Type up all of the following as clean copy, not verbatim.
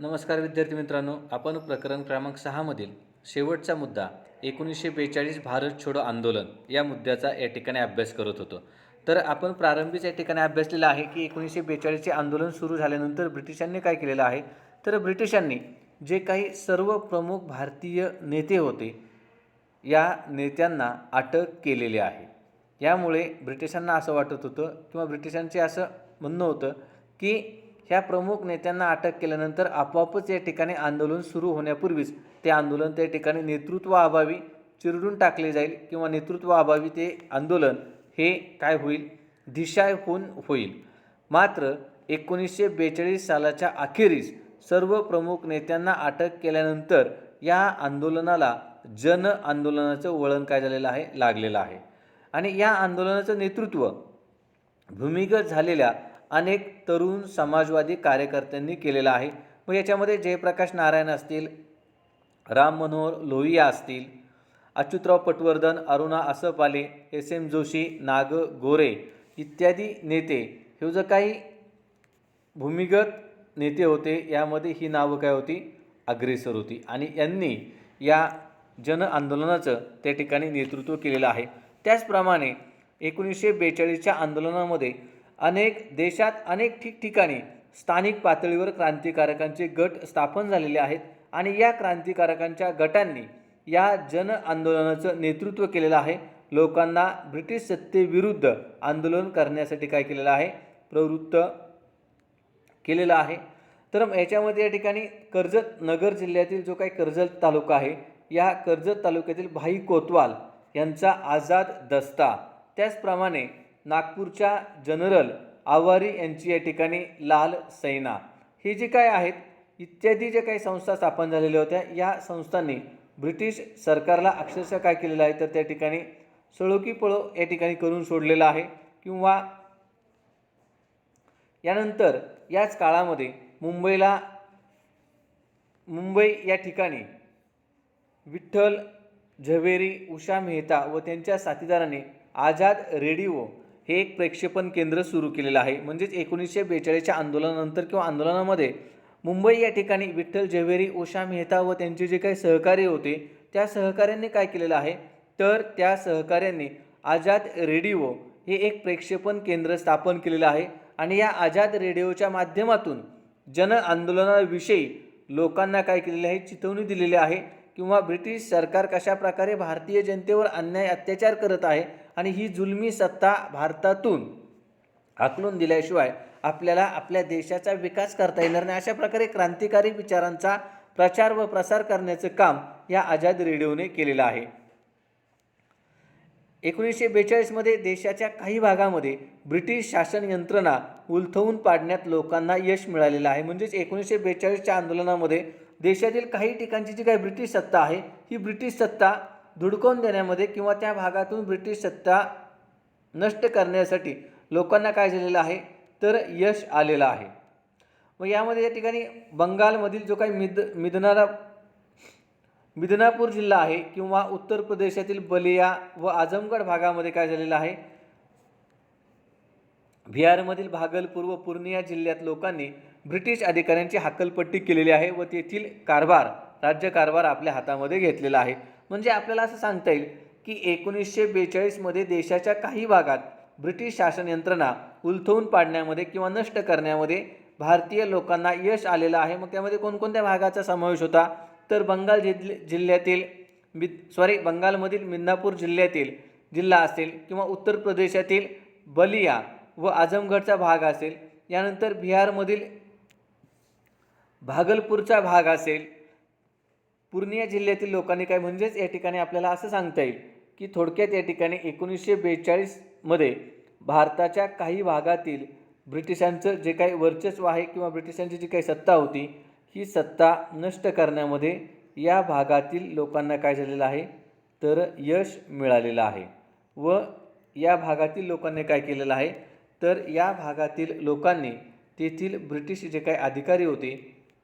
नमस्कार विद्यार्थी मित्रांनो, आपण प्रकरण क्रमांक 6 मधील शेवटचा मुद्दा 1942 भारत छोडो आंदोलन या मुद्द्याचा या ठिकाणी अभ्यास करत होतो. तर आपण प्रारंभीच या ठिकाणी अभ्यासलेला आहे की 1942चे आंदोलन सुरू झाल्यानंतर ब्रिटिशांनी काय केलेलं आहे, तर ब्रिटिशांनी जे काही सर्व प्रमुख भारतीय नेते होते या नेत्यांना अटक केलेली आहे. यामुळे ब्रिटिशांना असं वाटत होतं किंवा ब्रिटिशांचे असं म्हणणं होतं की ह्या प्रमुख नेत्यांना अटक केल्यानंतर आपोआपच या ठिकाणी आंदोलन सुरू होण्यापूर्वीच ते आंदोलन त्या ठिकाणी नेतृत्वाअभावी चिरडून टाकले जाईल किंवा नेतृत्वाअभावी ते आंदोलन हे काय होईल, दिशाहीन होईल. मात्र 1942 सालाच्या अखेरीस सर्व प्रमुख नेत्यांना अटक केल्यानंतर या आंदोलनाला जन आंदोलनाचं वळण काय झालेलं आहे, लागलेलं आहे. आणि या आंदोलनाचं नेतृत्व भूमिगत झालेल्या अनेक तरुण समाजवादी कार्यकर्त्यांनी केलेलं आहे. मग याच्यामध्ये जयप्रकाश नारायण असतील, राम मनोहर लोहिया असतील, अच्युतराव पटवर्धन, अरुणा असफाले, एस.एम. जोशी, नाग गोरे इत्यादी नेते हे जो काही भूमिगत नेते होते यामध्ये ही नावं काय होती, अग्रेसर होती. आणि यांनी या जन आंदोलनाचं त्या ठिकाणी नेतृत्व केलेलं आहे. त्याचप्रमाणे 1942च्या आंदोलनामध्ये देशात अनेक ठिकठिकाणी स्थानिक पातळीवर क्रांतिकारकांचे गट स्थापन झालेले आहेत आणि या क्रांतिकारकांच्या गटांनी या जन आंदोलनाचं नेतृत्व केलेलं आहे. लोकांना ब्रिटिश सत्तेविरुद्ध आंदोलन करण्यासाठी काय केलेलं आहे, प्रवृत्त केलेलं आहे. तर याच्यामध्ये या ठिकाणी कर्जत नगर जिल्ह्यातील जो काही कर्जत तालुका आहे, या कर्जत तालुक्यातील भाई कोतवाल यांचा आझाद दस्ता, त्याचप्रमाणे नागपूरच्या जनरल आवारी यांची या ठिकाणी लाल सैना, हे जे काय आहेत इत्यादी जे काही संस्था स्थापन झालेल्या होत्या, या संस्थांनी ब्रिटिश सरकारला अक्षरशः काय केलेलं आहे, तर त्या ठिकाणी सळो की पळो या ठिकाणी करून सोडलेलं आहे. किंवा यानंतर याच काळामध्ये मुंबई या ठिकाणी विठ्ठल झवेरी, उषा मेहता व त्यांच्या साथीदारांनी आझाद रेडिओ हे एक प्रक्षेपण केंद्र सुरू केलेलं आहे. म्हणजेच 1942च्या आंदोलनानंतर किंवा आंदोलनामध्ये मुंबई या ठिकाणी विठ्ठल झवेरी, उषा मेहता व त्यांचे जे काही सहकारी होते त्या सहकाऱ्यांनी काय केलेलं आहे, तर त्या सहकाऱ्यांनी आझाद रेडिओ हे एक प्रक्षेपण केंद्र स्थापन केलेलं आहे. आणि या आझाद रेडिओच्या माध्यमातून जन आंदोलनाविषयी लोकांना काय केलेले आहे, चिथवणी दिलेली आहे किंवा ब्रिटिश सरकार कशा प्रकारे भारतीय जनतेवर अन्याय अत्याचार करत आहे आणि ही जुलमी सत्ता भारतातून हाकलून दिल्याशिवाय आपल्याला आपल्या देशाचा विकास करता येणार नाही, अशा प्रकारे क्रांतिकारी विचारांचा प्रचार व प्रसार करण्याचं काम या आझाद रेडिओने केलेलं आहे. 1942मध्ये देशाच्या काही भागामध्ये ब्रिटिश शासन यंत्रणा उलथवून पाडण्यात लोकांना यश मिळालेलं आहे. म्हणजेच 1942च्या आंदोलनामध्ये देशातील काही ठिकाणची जी काही ब्रिटिश सत्ता आहे, ही ब्रिटिश सत्ता धुडकावून देण्यामध्ये किंवा त्या भागातून ब्रिटिश सत्ता नष्ट करण्यासाठी लोकांना काय झालेलं आहे, तर यश आलेलं आहे. मग यामध्ये या ठिकाणी बंगालमधील जो काही मिदनापूर जिल्हा आहे किंवा उत्तर प्रदेशातील बलिया व आजमगड भागामध्ये काय झालेलं आहे, बिहारमधील भागलपूर व पूर्णिया जिल्ह्यात लोकांनी ब्रिटिश अधिकाऱ्यांची हकालपट्टी केलेली आहे व तेथील राज्यकारभार आपल्या हातामध्ये घेतलेला आहे. म्हणजे आपल्याला असं सांगता येईल की 1942मध्ये देशाच्या काही भागात ब्रिटिश शासन यंत्रणा उलथवून पाडण्यामध्ये किंवा नष्ट करण्यामध्ये भारतीय लोकांना यश आलेलं आहे. मग त्यामध्ये कोणकोणत्या भागाचा समावेश होता, तर बंगालमधील मिदनापूर जिल्हा असेल किंवा उत्तर प्रदेशातील बलिया व आजमगडचा भाग असेल, यानंतर बिहारमधील भागलपूरचा भाग असेल, पूर्णिया जिल्ह्यातील लोकांनी काय, म्हणजेच या ठिकाणी आपल्याला असं सांगता येईल की थोडक्यात या ठिकाणी 1942मध्ये भारताच्या काही भागातील ब्रिटिशांचं जे काही वर्चस्व आहे किंवा ब्रिटिशांची जी काही सत्ता होती, ही सत्ता नष्ट करण्यामध्ये या भागातील लोकांना काय झालेलं आहे, तर यश मिळालेलं आहे. व या भागातील लोकांनी काय केलेलं आहे, तर या भागातील लोकांनी तेथील ब्रिटिश जे काही अधिकारी होते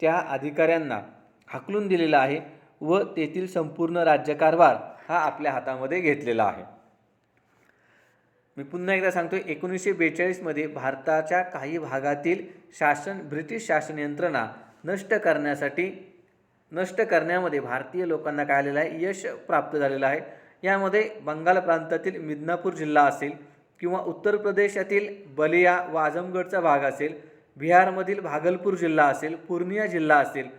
त्या अधिकाऱ्यांना हाकलून दिलेला आहे व तेथील संपूर्ण राज्यकारभार हा आपल्या हातामध्ये घेतलेला आहे. मी पुन्हा एकदा सांगतोय, 1942मध्ये भारताच्या काही भागातील ब्रिटिश शासन यंत्रणा नष्ट करण्यामध्ये भारतीय लोकांना काय आलेलं आहे, यश प्राप्त झालेलं आहे. यामध्ये बंगाल प्रांतातील मिदनापूर जिल्हा असेल किंवा उत्तर प्रदेशातील बलिया व आझमगडचा भाग असेल, बिहारमधील भागलपूर जिल्हा असेल, पूर्णिया जिल्हा असेल,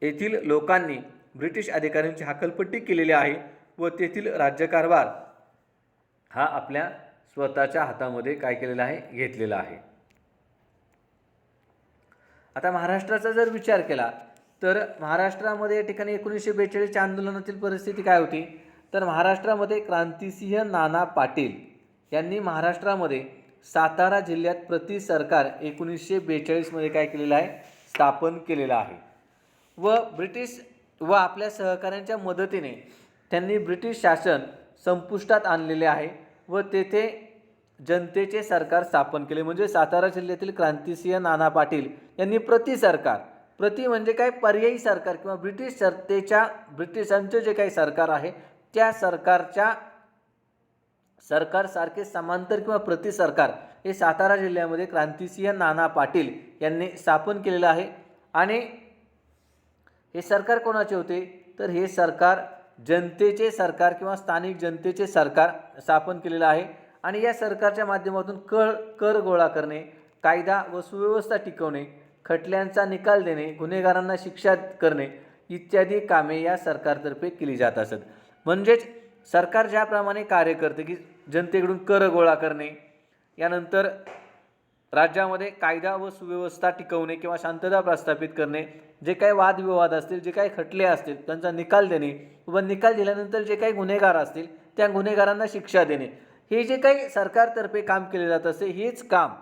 येथील लोकांनी ब्रिटिश अधिकाऱ्यांची हकालपट्टी केलेली आहे व तेथील राज्यकारभार हा आपल्या स्वतःच्या हातामध्ये काय केलेला आहे, घेतलेला आहे. आता महाराष्ट्राचा जर विचार केला तर महाराष्ट्रामध्ये या ठिकाणी 1942च्या आंदोलनातील परिस्थिती काय होती, तर महाराष्ट्रामध्ये क्रांतिसिंह नाना पाटील यांनी महाराष्ट्रामध्ये सातारा जिल्ह्यात प्रति सरकार 1942मध्ये काय केलेलं आहे, स्थापन केलेलं आहे. व ब्रिटिश व आपल्या सहकाऱ्यांच्या मदतीने त्यांनी ब्रिटिश शासन संपुष्टात आणलेले आहे व तेथे जनतेचे सरकार स्थापन केले. म्हणजे सातारा जिल्ह्यातील क्रांतिसिंह नाना पाटील यांनी प्रति म्हणजे काय, पर्यायी सरकार किंवा ब्रिटिशांचे जे काही सरकार आहे त्या सरकारसारखे समांतर किंवा प्रति सरकार हे सातारा जिल्ह्यामध्ये क्रांतिसिंह नाना पाटील यांनी स्थापन केलेलं आहे. आणि हे सरकार कोणाचे होते, तर हे सरकार जनतेचे सरकार किंवा स्थानिक जनतेचे सरकार स्थापन केलेलं आहे. आणि या सरकारच्या माध्यमातून कर गोळा करणे, कायदा व सुव्यवस्था टिकवणे, खटल्यांचा निकाल देणे, गुन्हेगारांना शिक्षा करणे इत्यादी कामे या सरकारतर्फे केली जात असत. म्हणजेच सरकार ज्याप्रमाणे कार्य करते की जनतेकडून कर गोळा करणे, यानंतर राज्यामध्ये कायदा व सुव्यवस्था टिकवणे किंवा शांतता प्रस्थापित करणे, जे काही वादविवाद असतील, जे काही खटले असतील त्यांचा निकाल देणे व निकाल दिल्यानंतर जे काही गुन्हेगार असतील त्या गुन्हेगारांना शिक्षा देणे, हे जे काही सरकारतर्फे काम केले जात असते हेच काम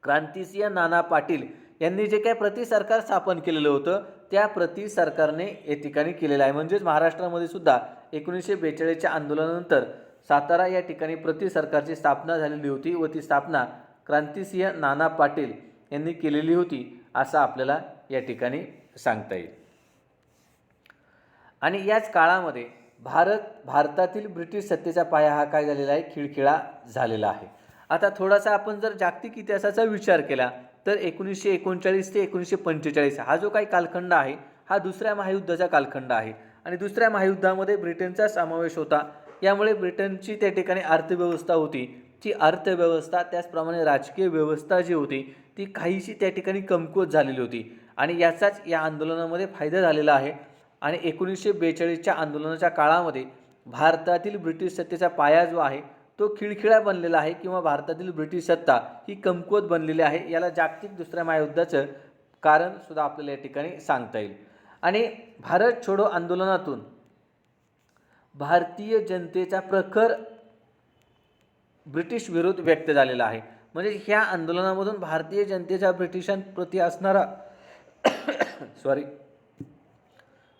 क्रांतिसिंह नाना पाटील यांनी जे काही प्रति सरकार स्थापन केलेलं होतं त्या प्रति सरकारने या ठिकाणी केलेलं आहे. म्हणजेच महाराष्ट्रामध्ये सुद्धा 1942च्या आंदोलनानंतर सातारा या ठिकाणी प्रति सरकारची स्थापना झालेली होती व ती स्थापना क्रांतिसिंह नाना पाटील यांनी केलेली होती असं आपल्याला या ठिकाणी सांगता येईल. आणि याच काळामध्ये भारतातील ब्रिटिश सत्तेचा पाया हा काय झालेला आहे, खिळखिळा झालेला आहे. आता थोडासा आपण जर जागतिक इतिहासाचा विचार केला तर 1939 ते 1945 हा जो काही कालखंड आहे हा दुसऱ्या महायुद्धाचा कालखंड आहे. आणि दुसऱ्या महायुद्धामध्ये ब्रिटनचा समावेश होता. यामुळे ब्रिटनची त्या ठिकाणी अर्थव्यवस्था होती, ती अर्थव्यवस्था त्याचप्रमाणे राजकीय व्यवस्था जी होती ती काहीशी त्या ठिकाणी कमकुवत झालेली होती. आणि याचाच या आंदोलनामध्ये फायदा झालेला आहे. आणि 1942च्या आंदोलनाच्या काळामध्ये भारतातील ब्रिटिश सत्तेचा पाया जो आहे तो खिळखिळा बनलेला आहे किंवा भारतातील ब्रिटिश सत्ता ही कमकुवत बनलेली आहे. याला जागतिक दुसऱ्या महायुद्धाचं कारण सुद्धा आपल्याला या ठिकाणी सांगता येईल. आणि भारत छोडो आंदोलनातून भारतीय जनतेचा प्रखर ब्रिटिश विरोध व्यक्त झालेला आहे. म्हणजे ह्या आंदोलनामधून भारतीय जनतेचा ब्रिटिशांप्रती असणारा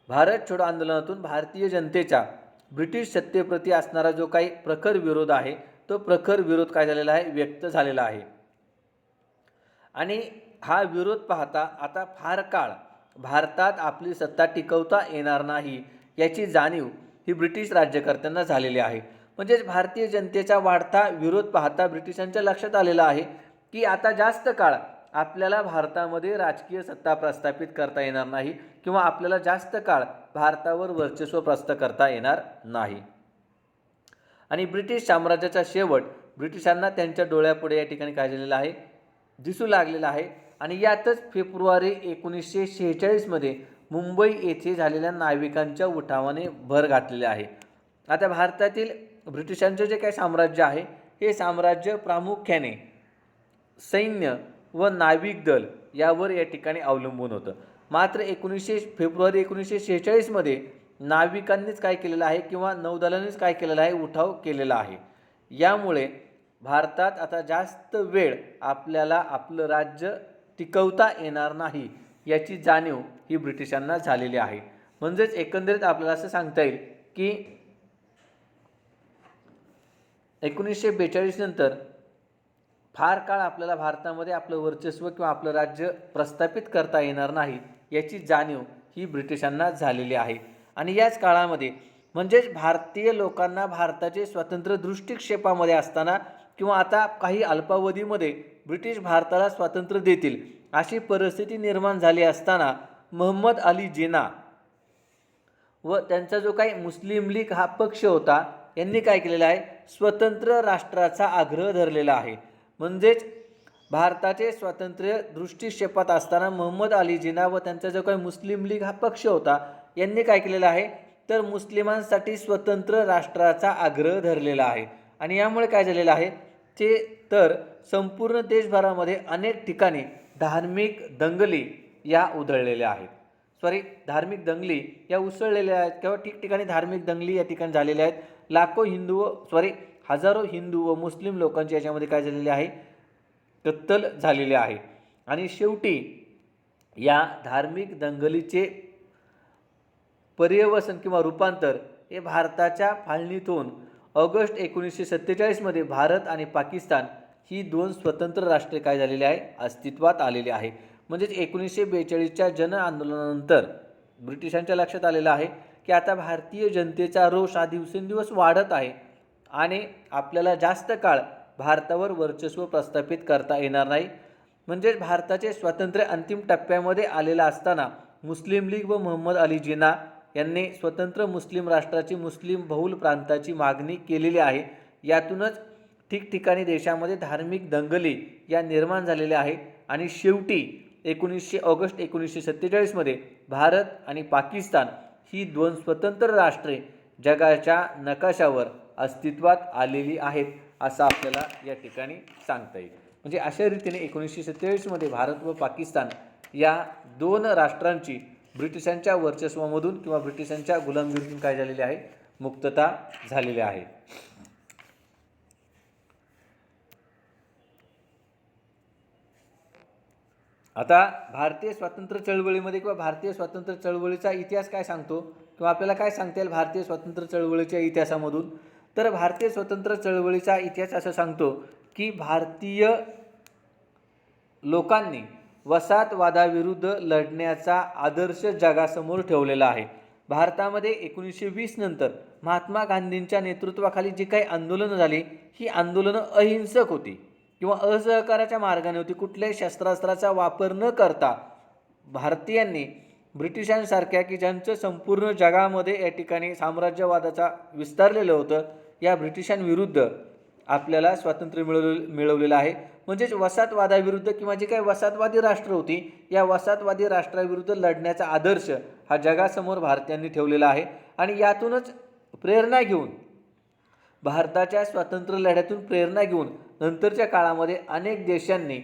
भारत छोडो आंदोलनातून भारतीय जनतेचा ब्रिटिश सत्तेप्रती असणारा जो काही प्रखर विरोध आहे तो प्रखर विरोध काय झालेला आहे, व्यक्त झालेला आहे. आणि हा विरोध पाहता आता फार काळ भारतात आपली सत्ता टिकवता येणार नाही याची जाणीव ही ब्रिटिश राज्यकर्त्यांना झालेली आहे. म्हणजेच भारतीय जनतेचा वाढता विरोध पाहता ब्रिटिशांच्या लक्षात आलेला आहे की आता जास्त काळ आपल्याला भारतामध्ये राजकीय सत्ता प्रस्थापित करता येणार नाही किंवा आपल्याला जास्त काळ भारतावर वर्चस्व प्रस्थापित करता येणार नाही. आणि ब्रिटिश साम्राज्याचा शेवट ब्रिटिशांना त्यांच्या डोळ्यापुढे या ठिकाणी काय झालेला आहे, दिसू लागलेला आहे. आणि यातच फेब्रुवारी 1946मध्ये मुंबई येथे झालेल्या नाविकांच्या उठावाने भर घातलेले आहे. आता भारतातील ब्रिटिशांचे जे काही साम्राज्य आहे हे साम्राज्य प्रामुख्याने सैन्य व नाविक दल यावर या ठिकाणी अवलंबून होतं. मात्र फेब्रुवारी 1946मध्ये नाविकांनीच काय केलेलं आहे किंवा नौदलानेच काय केलेलं आहे, उठाव केलेला आहे. यामुळे भारतात आता जास्त वेळ आपल्याला आपलं राज्य टिकवता येणार नाही याची जाणीव ही ब्रिटिशांना झालेली आहे. म्हणजेच एकंदरीत आपल्याला असं सांगता येईल की 1942 नंतर फार काळ आपल्याला भारतामध्ये आपलं वर्चस्व किंवा आपलं राज्य प्रस्थापित करता येणार नाही याची जाणीव ही ब्रिटिशांना झालेली आहे. आणि याच काळामध्ये म्हणजेच भारतीय लोकांना भारताचे स्वातंत्र्य दृष्टिक्षेपामध्ये असताना किंवा आता काही अल्पावधीमध्ये ब्रिटिश भारताला स्वातंत्र्य देतील अशी परिस्थिती निर्माण झाली असताना मोहम्मद अली जिना व त्यांचा जो काही मुस्लिम लीग हा पक्ष होता यांनी काय केलेलं आहे, स्वतंत्र राष्ट्राचा आग्रह धरलेला आहे. म्हणजेच भारताचे स्वातंत्र्य दृष्टिक्षेपात असताना मोहम्मद अली जिना व त्यांचा जो काही मुस्लिम लीग हा पक्ष होता यांनी काय केलेलं आहे, तर मुस्लिमांसाठी स्वतंत्र राष्ट्राचा आग्रह धरलेला आहे. आणि यामुळे काय झालेलं आहे ते तर संपूर्ण देशभरामध्ये अनेक ठिकाणी धार्मिक दंगली या उधळलेल्या आहेत. धार्मिक दंगली या उसळलेल्या आहेत किंवा ठिकठिकाणी धार्मिक दंगली या ठिकाणी झालेल्या आहेत. लाखो हिंदू हजारो हिंदू व मुस्लिम लोकांची याच्यामध्ये काय झालेले आहे, कत्तल झालेले आहे. आणि शेवटी या धार्मिक दंगलीचे पर्यवसन किंवा रूपांतर हे भारताच्या फाळणीतून ऑगस्ट 1947 भारत आणि पाकिस्तान ही दोन स्वतंत्र राष्ट्रे काय झालेली आहे, अस्तित्वात आलेली आहे. म्हणजेच 1942च्या जन आंदोलनानंतर ब्रिटिशांच्या लक्षात आलेलं आहे की आता भारतीय जनतेचा रोष हा दिवसेंदिवस वाढत आहे आणि आपल्याला जास्त काळ भारतावर वर्चस्व प्रस्थापित करता येणार नाही. म्हणजेच भारताचे स्वातंत्र्य अंतिम टप्प्यामध्ये आलेला असताना मुस्लिम लीग व मोहम्मद अली जिना यांनी स्वतंत्र मुस्लिम राष्ट्राची मुस्लिम बहुल प्रांताची मागणी केलेली आहे. यातूनच ठिकठिकाणी देशामध्ये धार्मिक दंगली या निर्माण झालेल्या आहे आणि शेवटी ऑगस्ट 1947 भारत आणि पाकिस्तान ही दोन स्वतंत्र राष्ट्रे जगाच्या नकाशावर अस्तित्वात आलेली आहेत असं आपल्याला या ठिकाणी सांगता येईल. म्हणजे अशा रीतीने 1947 भारत व पाकिस्तान या दोन राष्ट्रांची ब्रिटिशांच्या वर्चस्वामधून किंवा ब्रिटिशांच्या गुलामगिरीतून काय झालेली आहे, मुक्तता झालेली आहे. आता भारतीय स्वातंत्र्य चळवळीमध्ये किंवा भारतीय स्वातंत्र्य चळवळीचा इतिहास काय सांगतो किंवा आपल्याला काय सांगता येईल भारतीय स्वातंत्र्य चळवळीच्या इतिहासामधून, तर भारतीय स्वातंत्र्य चळवळीचा इतिहास असं सांगतो की भारतीय लोकांनी वसाहतवादाविरुद्ध लढण्याचा आदर्श जगासमोर ठेवलेला आहे. भारतामध्ये 1920 नंतर महात्मा गांधींच्या नेतृत्वाखाली जी काही आंदोलनं झाली ही आंदोलनं अहिंसक होती किंवा असहकाराच्या मार्गाने होती. कुठल्याही शस्त्रास्त्राचा वापर न करता भारतीयांनी ब्रिटिशांसारख्या की ज्यांचं संपूर्ण जगामध्ये या ठिकाणी साम्राज्यवादाचा विस्तारलेलं होतं या ब्रिटिशांविरुद्ध आपल्याला स्वातंत्र्य मिळवलेलं आहे. म्हणजेच वसाहतवादाविरुद्ध किंवा जी काही वसाहतवादी राष्ट्र होती या वसाहतवादी राष्ट्राविरुद्ध लढण्याचा आदर्श हा जगासमोर भारतीयांनी ठेवलेला आहे. आणि यातूनच प्रेरणा घेऊन भारताच्या स्वातंत्र्य लढ्यातून प्रेरणा घेऊन नंतरच्या काळामध्ये अनेक देशांनी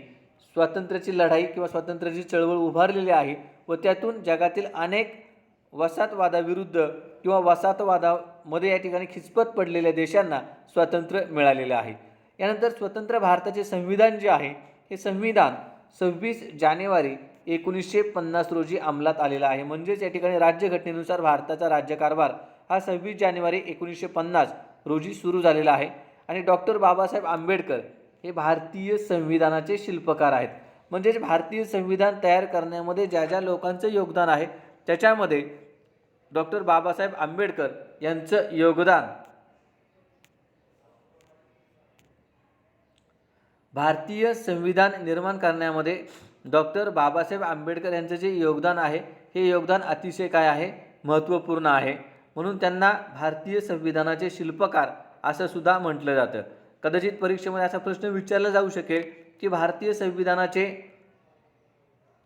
स्वातंत्र्याची लढाई किंवा स्वातंत्र्याची चळवळ उभारलेली आहे व त्यातून जगातील अनेक वसाहतवादाविरुद्ध किंवा वसाहतवादामध्ये या ठिकाणी खिचपत पडलेल्या देशांना स्वातंत्र्य मिळालेलं आहे. यानंतर स्वतंत्र भारताचे संविधान जे आहे हे संविधान 26 जानेवारी 1950 रोजी अंमलात आलेला आहे. म्हणजेच या ठिकाणी राज्यघटनेनुसार भारताचा राज्यकारभार हा 26 जानेवारी 1950 रोजी सुरू झालेला आहे. आणि डॉक्टर बाबासाहेब आंबेडकर हे भारतीय संविधानाचे शिल्पकार आहेत. म्हणजेच भारतीय संविधान तयार करण्यामध्ये ज्या ज्या लोकांचं योगदान आहे त्याच्यामध्ये डॉक्टर बाबासाहेब आंबेडकर यांचं योगदान भारतीय संविधान निर्माण करण्यामध्ये डॉक्टर बाबासाहेब आंबेडकर यांचं जे योगदान आहे हे योगदान अतिशय काय आहे, महत्त्वपूर्ण आहे. म्हणून त्यांना भारतीय संविधानाचे शिल्पकार असं सुद्धा म्हटलं जातं. कदाचित परीक्षेमध्ये असा प्रश्न विचारला जाऊ शकेल की भारतीय संविधानाचे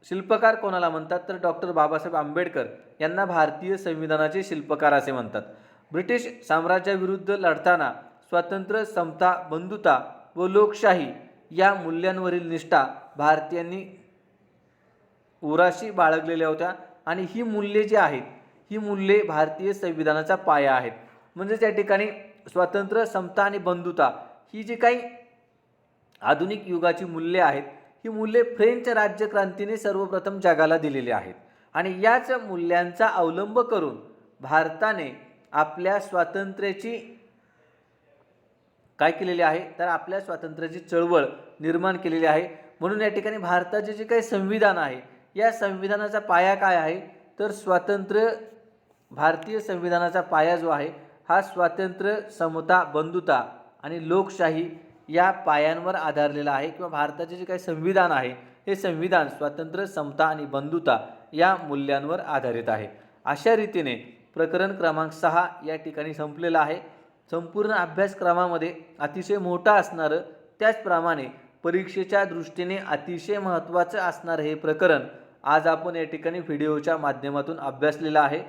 शिल्पकार कोणाला म्हणतात, तर डॉक्टर बाबासाहेब आंबेडकर यांना भारतीय संविधानाचे शिल्पकार असे म्हणतात. ब्रिटिश साम्राज्याविरुद्ध लढताना स्वातंत्र्य, समता, बंधुता व लोकशाही या मूल्यांवरील निष्ठा भारतीयांनी उराशी बाळगलेल्या होत्या आणि ही मूल्ये जी आहेत ही मूल्ये भारतीय संविधानाचा पाया आहेत. म्हणजे त्या ठिकाणी स्वातंत्र्य, समता आणि बंधुता ही जी काही आधुनिक युगाची मूल्ये आहेत ही मूल्ये फ्रेंच राज्यक्रांतीने सर्वप्रथम जगाला दिलेली आहेत आणि याच मूल्यांचा अवलंब करून भारताने आपल्या स्वातंत्र्याची काय केलेली आहे, तर आपल्या स्वातंत्र्याची चळवळ निर्माण केलेली आहे. म्हणून या ठिकाणी भारताचे जे काही संविधान आहे या संविधानाचा पाया काय आहे, तर स्वातंत्र्य, भारतीय संविधानाचा पाया जो आहे हा स्वातंत्र्य, समता, बंधुता आणि लोकशाही या पायांवर आधारलेला आहे किंवा भारताचे जे काही संविधान आहे हे संविधान स्वातंत्र्य, समता आणि बंधुता या मूल्यांवर आधारित आहे. अशा रीतीने प्रकरण क्रमांक 6 या ठिकाणी संपलेलं आहे. संपूर्ण अभ्यासक्रमामध्ये अतिशय मोठं असणारं, त्याचप्रमाणे परीक्षेच्या दृष्टीने अतिशय महत्त्वाचं असणारं हे प्रकरण आज आपण या ठिकाणी व्हिडिओच्या माध्यमातून अभ्यासलेलं आहे.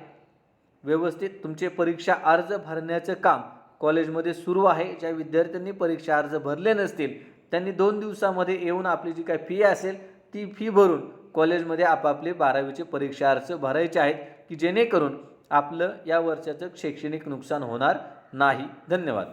व्यवस्थित तुमचे परीक्षा अर्ज भरण्याचं काम कॉलेजमध्ये सुरू आहे. ज्या विद्यार्थ्यांनी परीक्षा अर्ज भरले नसतील त्यांनी 2 दिवसामध्ये येऊन आपली जी काही फी असेल ती फी भरून कॉलेजमध्ये आपापले 12वीचे परीक्षा अर्ज भरायचे आहेत, की जेणेकरून आपलं या वर्षाचं शैक्षणिक नुकसान होणार नाही. धन्यवाद.